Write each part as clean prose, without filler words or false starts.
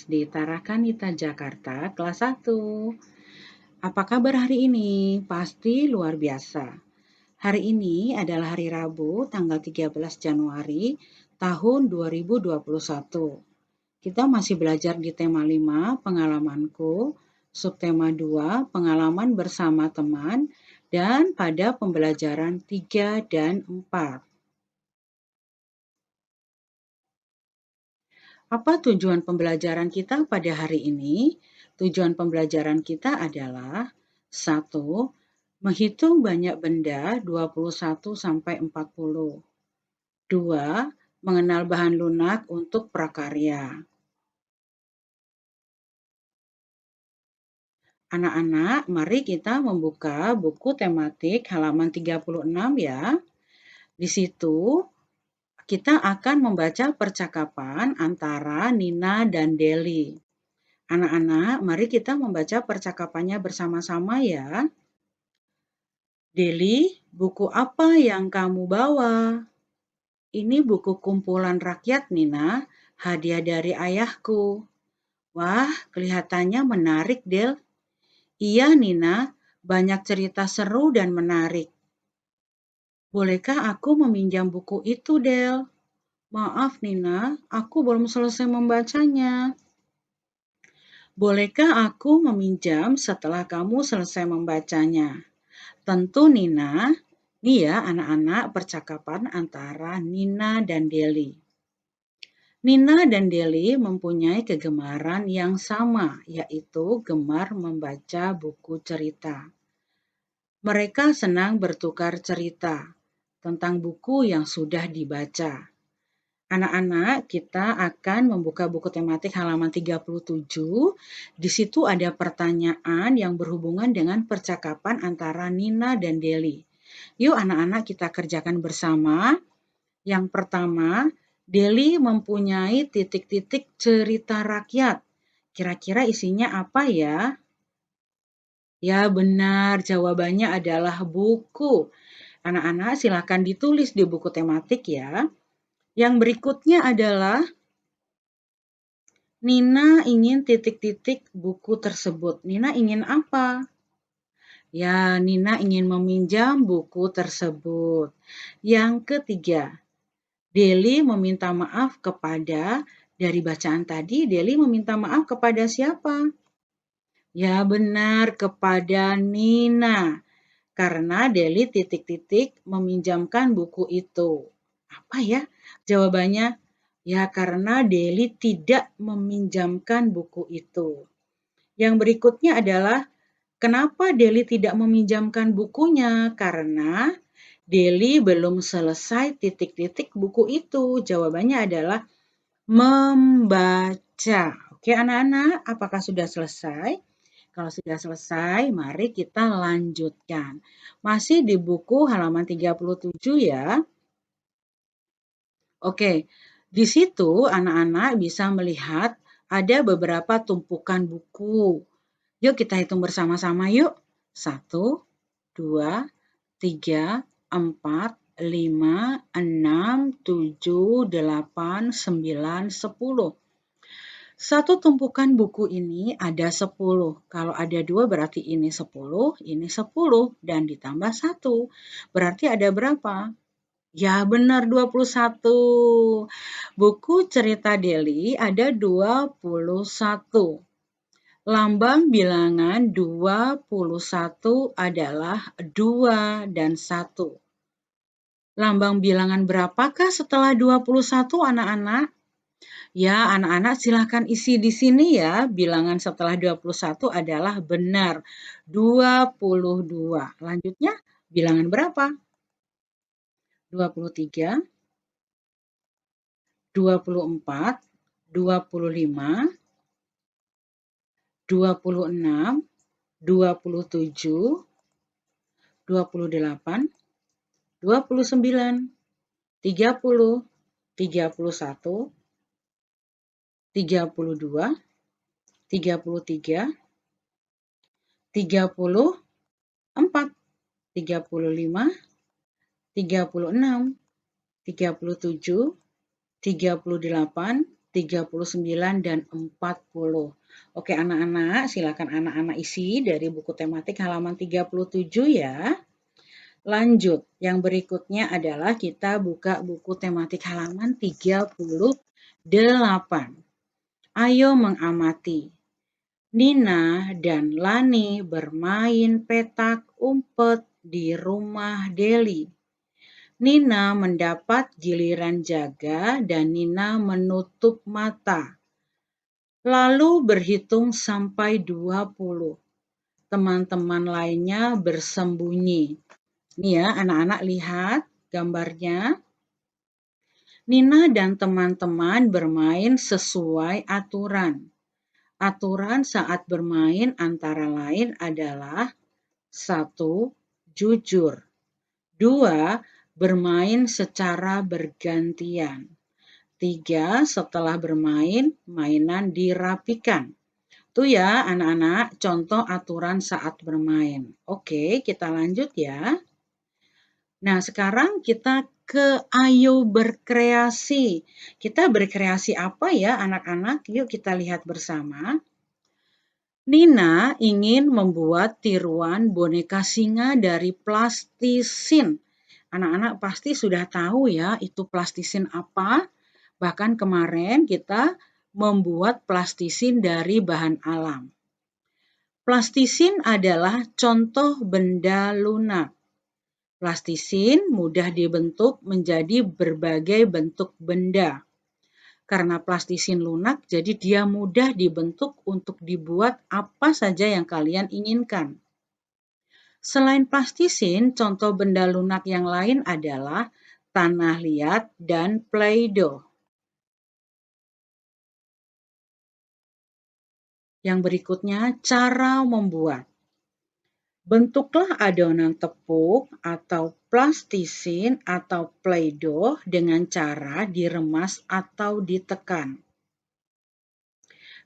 di Tarakanita, Jakarta, kelas 1. Apa kabar hari ini? Pasti luar biasa. Hari ini adalah hari Rabu, tanggal 13 Januari tahun 2021. Kita masih belajar di tema 5, pengalamanku, subtema 2, pengalaman bersama teman, dan pada pembelajaran 3 dan 4. Apa tujuan pembelajaran kita pada hari ini? Tujuan pembelajaran kita adalah 1. Menghitung banyak benda 21 sampai 40. 2. Mengenal bahan lunak untuk prakarya. Anak-anak, mari kita membuka buku tematik halaman 36 ya. Di situ kita akan membaca percakapan antara Nina dan Deli. Anak-anak, mari kita membaca percakapannya bersama-sama ya. Deli, buku apa yang kamu bawa? Ini buku kumpulan rakyat, Nina, hadiah dari ayahku. Wah, kelihatannya menarik, Del. Iya, Nina, banyak cerita seru dan menarik. Bolehkah aku meminjam buku itu, Del? Maaf, Nina, aku belum selesai membacanya. Bolehkah aku meminjam setelah kamu selesai membacanya? Tentu, Nina. Ini ya anak-anak percakapan antara Nina dan Deli. Nina dan Deli mempunyai kegemaran yang sama, yaitu gemar membaca buku cerita. Mereka senang bertukar cerita tentang buku yang sudah dibaca. Anak-anak, kita akan membuka buku tematik halaman 37. Di situ ada pertanyaan yang berhubungan dengan percakapan antara Nina dan Deli. Yuk anak-anak kita kerjakan bersama. Yang pertama, Deli mempunyai titik-titik cerita rakyat. Kira-kira isinya apa ya? Ya benar, jawabannya adalah buku. Anak-anak silakan ditulis di buku tematik ya. Yang berikutnya adalah Nina ingin titik-titik buku tersebut. Nina ingin apa? Ya, Nina ingin meminjam buku tersebut. Yang ketiga, Deli meminta maaf kepada, dari bacaan tadi, Deli meminta maaf kepada siapa? Ya benar, kepada Nina. Karena Deli titik-titik meminjamkan buku itu. Apa ya jawabannya? Ya karena Deli tidak meminjamkan buku itu. Yang berikutnya adalah kenapa Deli tidak meminjamkan bukunya? Karena Deli belum selesai titik-titik buku itu. Jawabannya adalah membaca. Oke anak-anak, apakah sudah selesai? Kalau sudah selesai, mari kita lanjutkan. Masih di buku halaman 37 ya. Oke, di situ anak-anak bisa melihat ada beberapa tumpukan buku. Yuk kita hitung bersama-sama yuk. 1, 2, 3, 4, 5, 6, 7, 8, 9, 10. Satu tumpukan buku ini ada 10. Kalau ada 2 berarti ini 10, ini 10, dan ditambah 1. Berarti ada berapa? Ya benar 21. Buku cerita Deli ada 21. Lambang bilangan 21 adalah 2 dan 1. Lambang bilangan berapakah setelah 21 anak-anak? Ya, anak-anak silahkan isi di sini ya. Bilangan setelah 21 adalah benar. 22. Lanjutnya, bilangan berapa? 23, 24, 25, 26, 27, 28, 29, 30, 31, 32, 33, 34, 35, 36, 37, 38, 39, dan 40. Oke anak-anak, silakan anak-anak isi dari buku tematik halaman 37 ya. Lanjut, yang berikutnya adalah kita buka buku tematik halaman 38. Ayo mengamati. Nina dan Lani bermain petak umpet di rumah Deli. Nina mendapat giliran jaga dan Nina menutup mata. Lalu berhitung sampai 20. Teman-teman lainnya bersembunyi. Nih ya, anak-anak lihat gambarnya. Nina dan teman-teman bermain sesuai aturan. Aturan saat bermain antara lain adalah 1. Jujur. 2. Bermain secara bergantian. 3. Setelah bermain, mainan dirapikan. Tuh ya anak-anak, contoh aturan saat bermain. Oke, kita lanjut ya. Nah, sekarang kita ke ayo berkreasi. Kita berkreasi apa ya anak-anak? Yuk kita lihat bersama. Nina ingin membuat tiruan boneka singa dari plastisin. Anak-anak pasti sudah tahu ya itu plastisin apa. Bahkan kemarin kita membuat plastisin dari bahan alam. Plastisin adalah contoh benda lunak. Plastisin mudah dibentuk menjadi berbagai bentuk benda. Karena plastisin lunak, jadi dia mudah dibentuk untuk dibuat apa saja yang kalian inginkan. Selain plastisin, contoh benda lunak yang lain adalah tanah liat dan Play-Doh. Yang berikutnya, cara membuat. Bentuklah adonan tepung atau plastisin atau Play-Doh dengan cara diremas atau ditekan.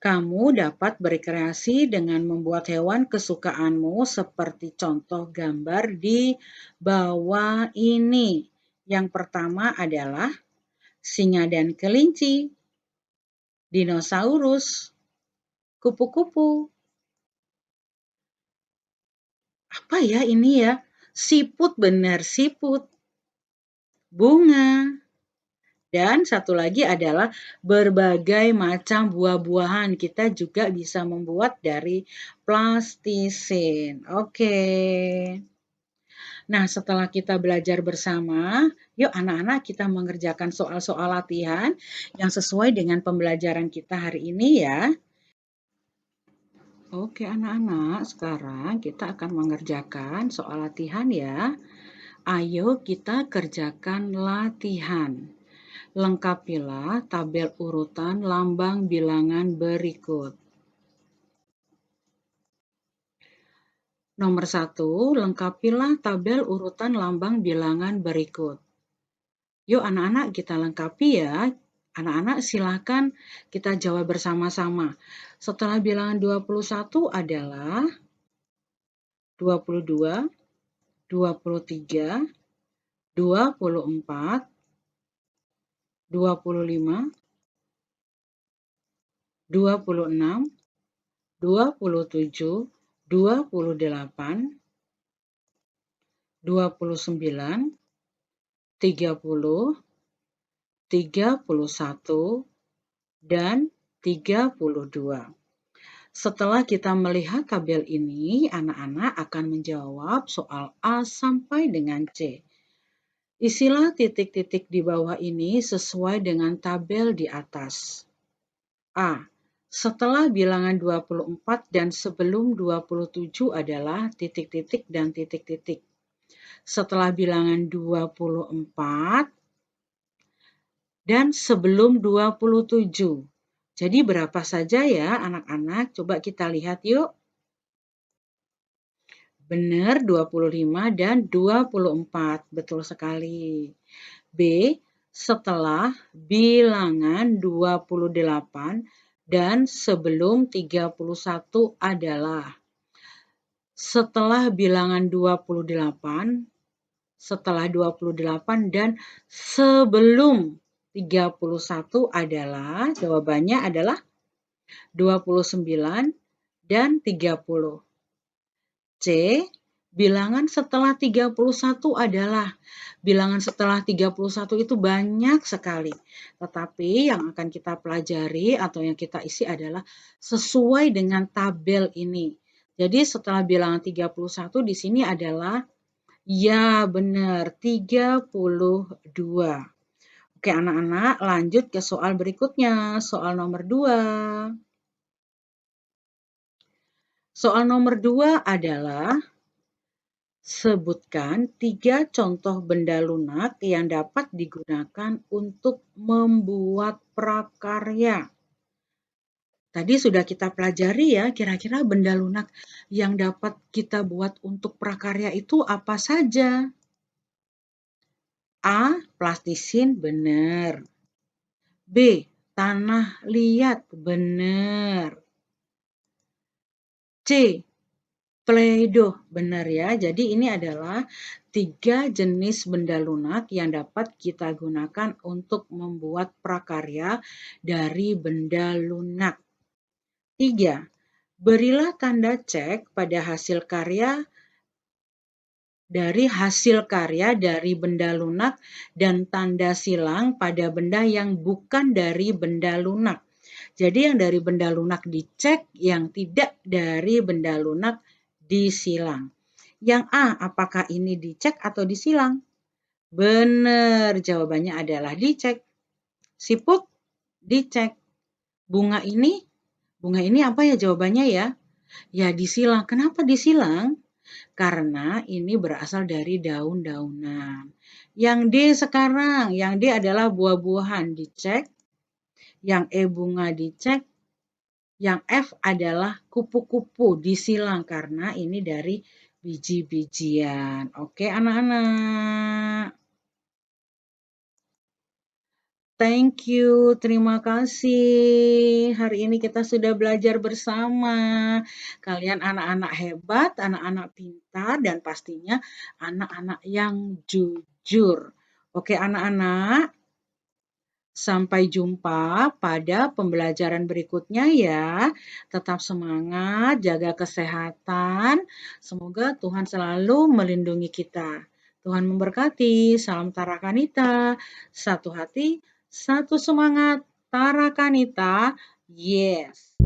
Kamu dapat berkreasi dengan membuat hewan kesukaanmu seperti contoh gambar di bawah ini. Yang pertama adalah singa dan kelinci, dinosaurus, kupu-kupu. Apa ya ini ya? Siput, benar siput. Bunga. Dan satu lagi adalah berbagai macam buah-buahan. Kita juga bisa membuat dari plastisin. Oke. Nah, setelah kita belajar bersama, yuk anak-anak kita mengerjakan soal-soal latihan yang sesuai dengan pembelajaran kita hari ini ya. Oke anak-anak, sekarang kita akan mengerjakan soal latihan ya. Ayo kita kerjakan latihan. Lengkapilah tabel urutan lambang bilangan berikut. Nomor 1, lengkapilah tabel urutan lambang bilangan berikut. Yuk anak-anak kita lengkapi ya. Anak-anak silakan kita jawab bersama-sama. Setelah bilangan 21 adalah 22, 23, 24, 25, 26, 27, 28, 29, 30, 31, dan 32. Setelah kita melihat tabel ini, anak-anak akan menjawab soal A sampai dengan C. Isilah titik-titik di bawah ini sesuai dengan tabel di atas. A. Setelah bilangan 24 dan sebelum 27 adalah titik-titik dan titik-titik. Setelah bilangan 24 dan sebelum 27. Jadi berapa saja ya anak-anak? Coba kita lihat yuk. Benar 25 dan 24. Betul sekali. B. Setelah bilangan 28 dan sebelum 31 adalah. Setelah bilangan 28, setelah 28 dan sebelum 31 adalah, jawabannya adalah 29 dan 30. C. Bilangan setelah 31 adalah, bilangan setelah 31 itu banyak sekali. Tetapi yang akan kita pelajari atau yang kita isi adalah sesuai dengan tabel ini. Jadi setelah bilangan 31 di sini adalah, ya benar, 32. Oke anak-anak, lanjut ke soal berikutnya, soal nomor 2. Soal nomor 2 adalah, sebutkan 3 contoh benda lunak yang dapat digunakan untuk membuat prakarya. Tadi sudah kita pelajari ya, kira-kira benda lunak yang dapat kita buat untuk prakarya itu apa saja? A. Plastisin, benar. B. Tanah liat, benar. C. Play-Doh, benar ya. Jadi ini adalah 3 jenis benda lunak yang dapat kita gunakan untuk membuat prakarya dari benda lunak. 3. Berilah tanda cek pada hasil karya dari benda lunak dan tanda silang pada benda yang bukan dari benda lunak. Jadi yang dari benda lunak dicek, yang tidak dari benda lunak disilang. Yang A, apakah ini dicek atau disilang? Benar, jawabannya adalah dicek. Siput dicek. Bunga ini apa ya jawabannya ya? Ya disilang. Kenapa disilang? Karena ini berasal dari daun-daunan. Yang D sekarang, yang D adalah buah-buahan dicek. Yang E bunga dicek. Yang F adalah kupu-kupu disilang karena ini dari biji-bijian. Oke anak-anak. Thank you, terima kasih. Hari ini kita sudah belajar bersama. Kalian anak-anak hebat, anak-anak pintar, dan pastinya anak-anak yang jujur. Oke anak-anak, sampai jumpa pada pembelajaran berikutnya ya. Tetap semangat, jaga kesehatan. Semoga Tuhan selalu melindungi kita. Tuhan memberkati. Salam Tarakanita. Satu hati, satu semangat. Tarakanita. Yes.